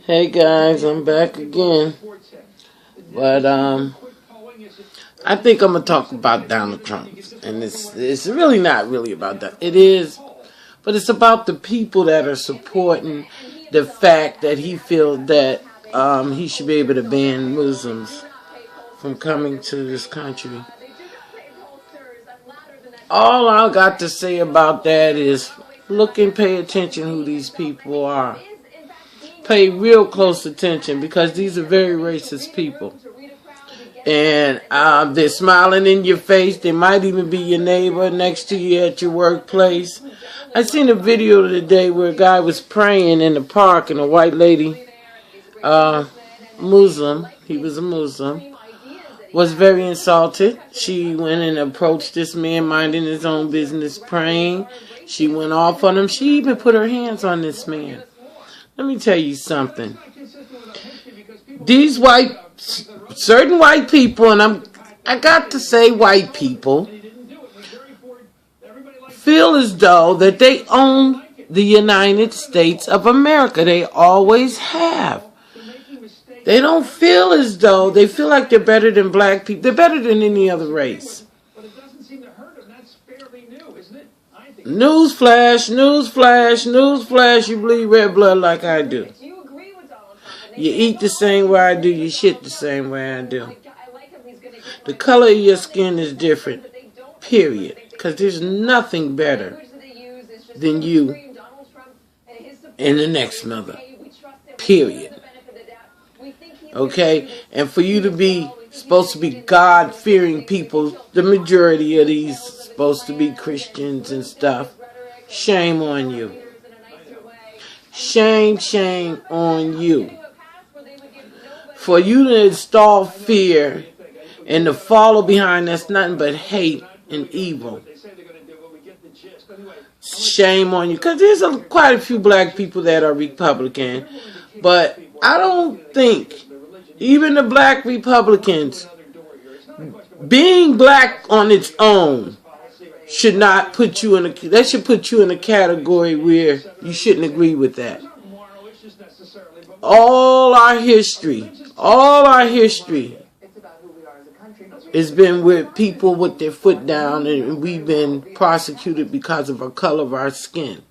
Hey guys, I'm back again. But I think I'm gonna talk about Donald Trump, and it's really not really about that. It is, but it's about the people that are supporting the fact that he feels that he should be able to ban Muslims from coming to this country. All I got to say about that is look and pay attention who these people are. Pay real close attention because these are very racist people. And they're smiling in your face. They might even be your neighbor next to you at your workplace. I seen a video today where a guy was praying in the park and a white lady, Muslim, he was a Muslim, was very insulted. She went and approached this man minding his own business praying. She went off on him. She even put her hands on this man. Let me tell you something. These certain white people, and I got to say white people, feel as though that they own the United States of America. They always have. They don't feel as though, they feel like they're better than black people. They're better than any other race. Newsflash, newsflash, newsflash, you bleed red blood like I do. You eat the same way I do, you shit the same way I do. The color of your skin is different, period. Because there's nothing better than you and the next mother, period. Okay? And for you to be supposed to be God-fearing people, the majority of these supposed to be Christians and stuff, shame on you. Shame, shame on you. For you to install fear and to follow behind that's nothing but hate and evil. Shame on you. Because there's quite a few black people that are Republican. But I don't think even the black Republicans, being black on its own, should not put you in that should put you in a category where you shouldn't agree with that. All our history has been with people with their foot down, and we've been prosecuted because of the color of our skin.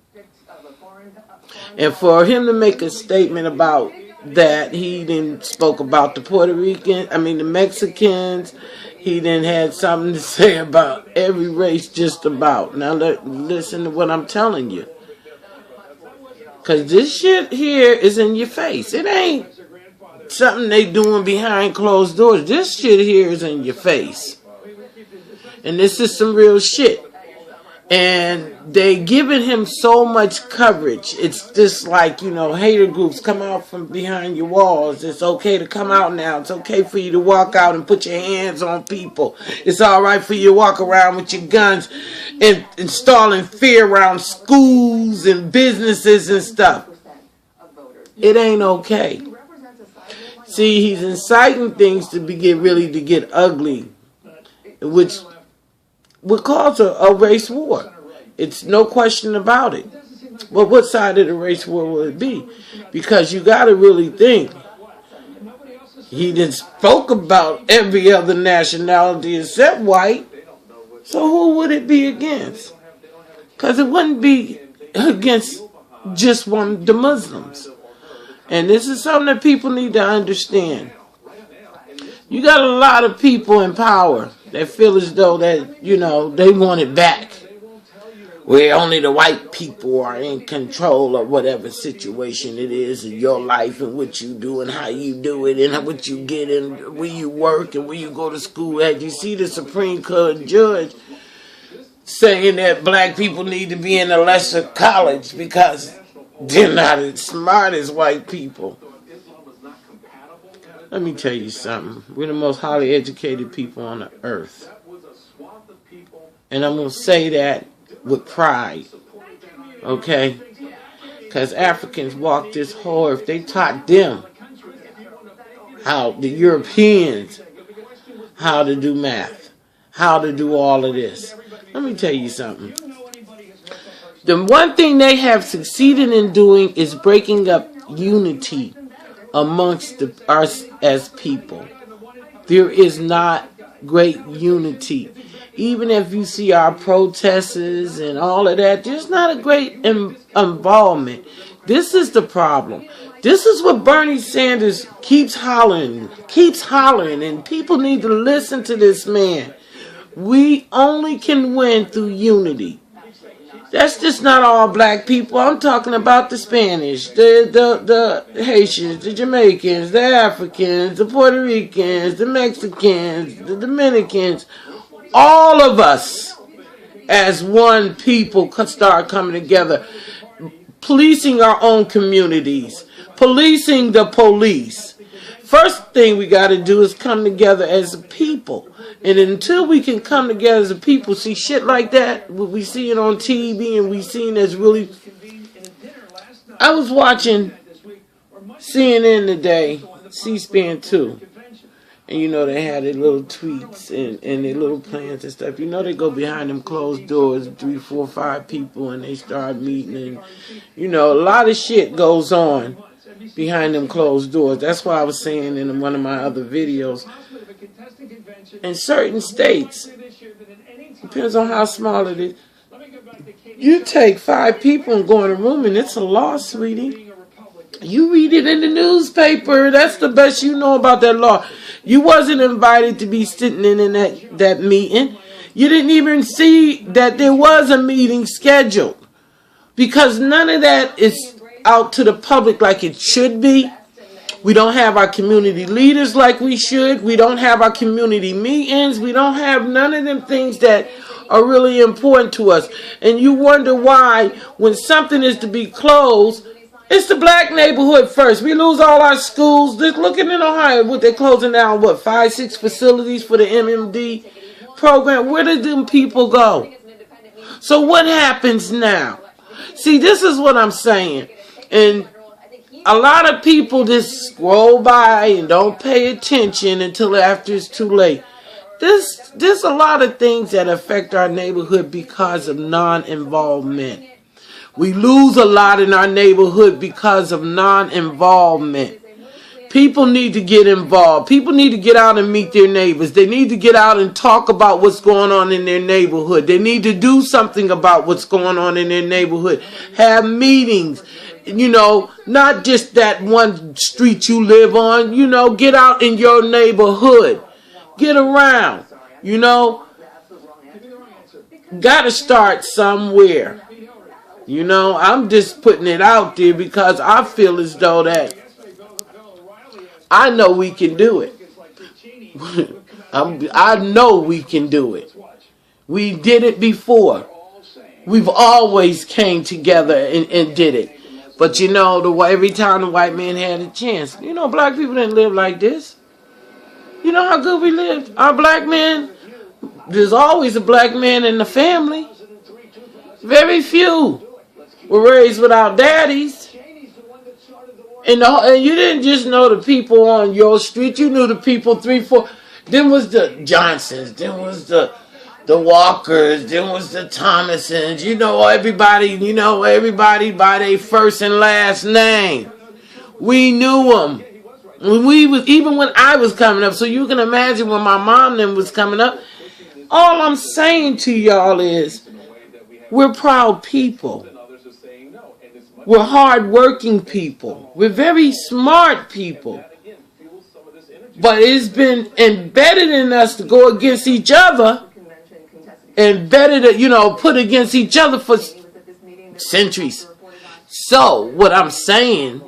And for him to make a statement about that, he then spoke about the Mexicans. He then had something to say about every race, just about. Now listen to what I'm telling you. Because this shit here is in your face. It ain't something they doing behind closed doors. This shit here is in your face. And this is some real shit. And they giving him so much coverage. It's just like, hater groups come out from behind your walls. It's okay to come out now. It's okay for you to walk out and put your hands on people. It's alright for you to walk around with your guns and installing fear around schools and businesses and stuff. It ain't okay. See, he's inciting things to get ugly, which would cause a race war. It's no question about it. Well, what side of the race war will it be? Because you got to really think. He didn't spoke about every other nationality except white. So who would it be against? Because it wouldn't be against just the Muslims. And this is something that people need to understand. You got a lot of people in power that feel as though that, they want it back. Where only the white people are in control of whatever situation it is in your life and what you do and how you do it and what you get and where you work and where you go to school at. You see the Supreme Court judge saying that black people need to be in a lesser college because they're not as smart as white people. Let me tell you something. We're the most highly educated people on the earth. And I'm going to say that with pride. Okay? Because Africans walk this whole earth. They taught them how, the Europeans, how to do math. How to do all of this. Let me tell you something. The one thing they have succeeded in doing is breaking up unity amongst us as people. There is not great unity. Even if you see our protests and all of that, there's not a great involvement. This is the problem. This is what Bernie Sanders keeps hollering, and people need to listen to this man. We only can win through unity. That's just not all black people. I'm talking about the Spanish, the Haitians, the Jamaicans, the Africans, the Puerto Ricans, the Mexicans, the Dominicans. All of us as one people could start coming together, policing our own communities, policing the police. First thing we got to do is come together as a people. And until we can come together as a people, see shit like that, we see it on TV and we seen that's really... I was watching CNN today, C-SPAN 2. And you know, they had their little tweets and their little plans and stuff. You know, they go behind them closed doors, 3, 4, 5 people, and they start meeting. And, you know, a lot of shit goes on behind them closed doors. That's why I was saying in one of my other videos, in certain states, depends on how small it is, you take 5 people and go in a room and it's a law, sweetie. You read it in the newspaper. That's the best you know about that law. You wasn't invited to be sitting in that meeting. You didn't even see that there was a meeting scheduled. Because none of that is out to the public like it should be. We don't have our community leaders like we should. We don't have our community meetings. We don't have none of them things that are really important to us. And you wonder why when something is to be closed, it's the black neighborhood first. We lose all our schools. Just looking in Ohio, what they're closing down, 5, 6 facilities for the MMD program. Where did them people go? So what happens now? See, this is what I'm saying. And a lot of people just scroll by and don't pay attention until after it's too late. There's a lot of things that affect our neighborhood because of non-involvement. We lose a lot in our neighborhood because of non-involvement. People need to get involved. People need to get out and meet their neighbors. They need to get out and talk about what's going on in their neighborhood. They need to do something about what's going on in their neighborhood. Have meetings. You know, not just that one street you live on. You know, get out in your neighborhood. Get around. You know, got to start somewhere. You know, I'm just putting it out there because I feel as though that I know we can do it. I know we can do it. We did it before. We've always came together and did it. But you know, every time the white man had a chance, you know, black people didn't live like this. You know how good we lived? Our black men, there's always a black man in the family. Very few were raised without daddies. And you didn't just know the people on your street. You knew the people 3, 4. Then was the Johnsons. Then was the Walkers. Then was the Thomasons. You know everybody by their first and last name. We knew them. Even when I was coming up. So you can imagine when my mom then was coming up. All I'm saying to y'all is we're proud people. We're hard-working people. We're very smart people. But it's been embedded in us to go against each other. Embedded, put against each other for centuries. So, what I'm saying,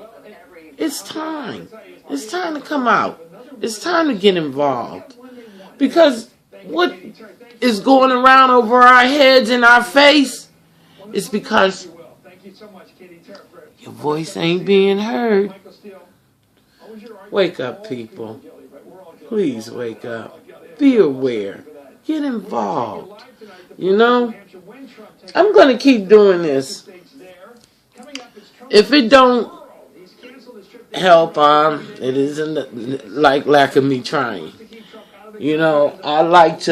it's time. It's time to come out. It's time to get involved. Because what is going around over our heads and our face is because your voice ain't being heard. Wake up, people. Please wake up. Be aware. Get involved. You know, I'm going to keep doing this. If it don't help, it isn't like lack of me trying. You know, I like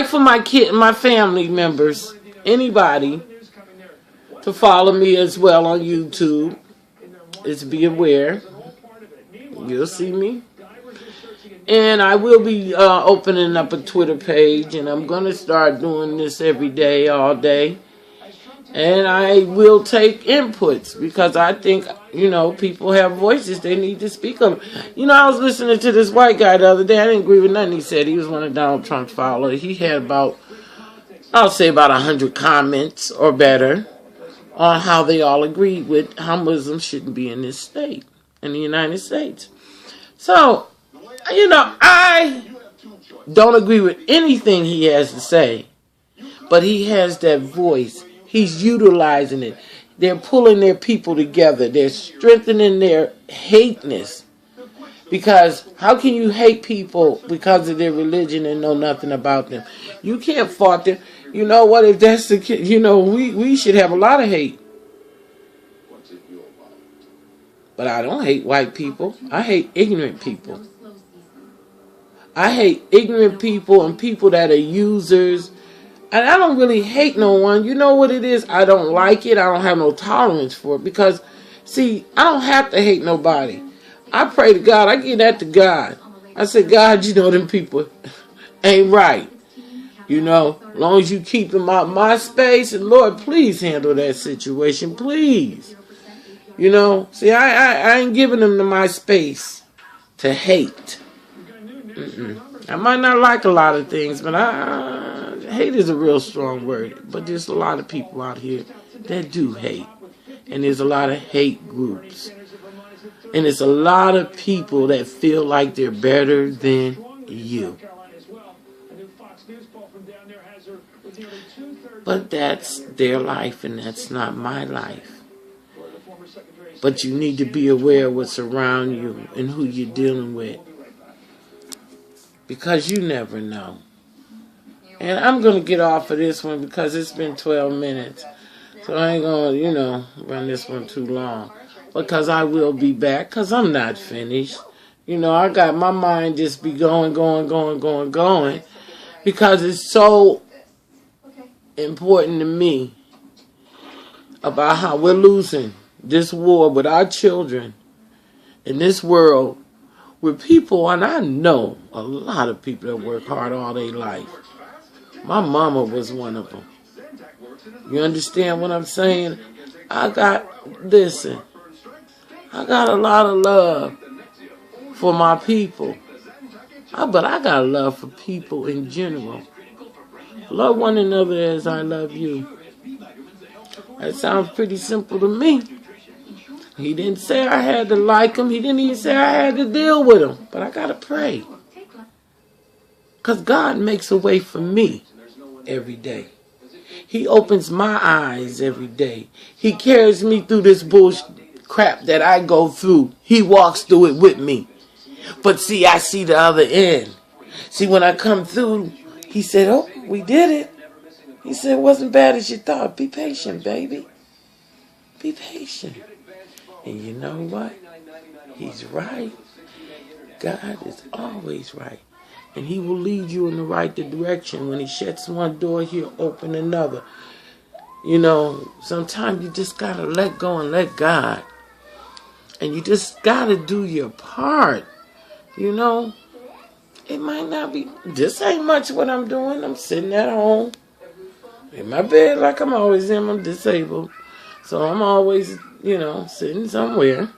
for my family members, anybody, to follow me as well on YouTube. It's Be Aware. You'll see me. And I will be opening up a Twitter page, and I'm going to start doing this every day, all day. And I will take inputs because I think, people have voices they need to speak of. I was listening to this white guy the other day. I didn't agree with nothing he said. He was one of Donald Trump's followers. He had about 100 comments or better on how they all agreed with how Muslims shouldn't be in this state, in the United States. So, I don't agree with anything he has to say, but he has that voice. He's utilizing it. They're pulling their people together. They're strengthening their hateness. Because how can you hate people because of their religion and know nothing about them? You can't fault them. You know what? If that's the case, we should have a lot of hate. But I don't hate white people. I hate ignorant people. I hate ignorant people and people that are users. And I don't really hate no one. You know what it is? I don't like it. I don't have no tolerance for it. Because, see, I don't have to hate nobody. I pray to God. I give that to God. I say, God, them people ain't right. As long as you keep them out my space. And Lord, please handle that situation. Please. See, I ain't giving them to my space to hate. I might not like a lot of things, but hate is a real strong word. But there's a lot of people out here that do hate. And there's a lot of hate groups. And there's a lot of people that feel like they're better than you. But that's their life, and that's not my life. But you need to be aware of what's around you and who you're dealing with. Because you never know. And I'm going to get off of this one because it's been 12 minutes. So I ain't going to, run this one too long. Because I will be back because I'm not finished. I got my mind just be going. Because it's so important to me about how we're losing this war with our children in this world with people, and I know a lot of people that work hard all their life. My mama was one of them. You understand what I'm saying? I got a lot of love for my people. But I got love for people in general. Love one another as I love you. That sounds pretty simple to me. He didn't say I had to like him. He didn't even say I had to deal with him. But I got to pray. Because God makes a way for me every day. He opens my eyes every day. He carries me through this bullshit crap that I go through. He walks through it with me. But see, I see the other end. See, when I come through, he said, oh, we did it. He said, it wasn't bad as you thought. Be patient, baby. Be patient. And you know what? He's right. God is always right. And he will lead you in the right direction. When he shuts one door, he'll open another. Sometimes you just got to let go and let God. And you just got to do your part. It might not be, this ain't much what I'm doing. I'm sitting at home in my bed like I'm always in. I'm disabled. So I'm always, sitting somewhere.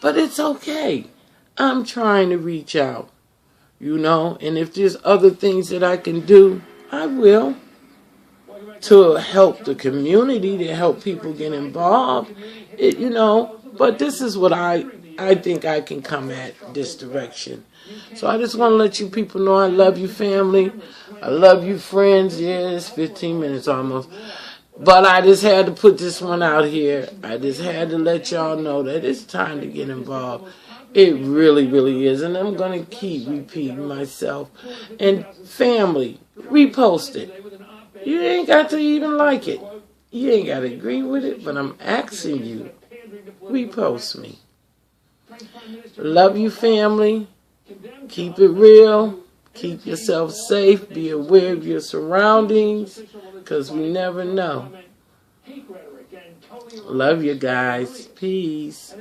But it's okay. I'm trying to reach out, and if there's other things that I can do, I will. To help the community, to help people get involved, but this is what I think I can come at this direction. So I just want to let you people know I love you, family. I love you, friends. Yeah, it's 15 minutes almost. But I just had to put this one out here. I just had to let y'all know that it's time to get involved. It really, really is. And I'm going to keep repeating myself. And family, repost it. You ain't got to even like it. You ain't got to agree with it. But I'm asking you, repost me. Love you, family. Keep it real. Keep yourself safe. Be aware of your surroundings. Because we never know Love you guys. Peace.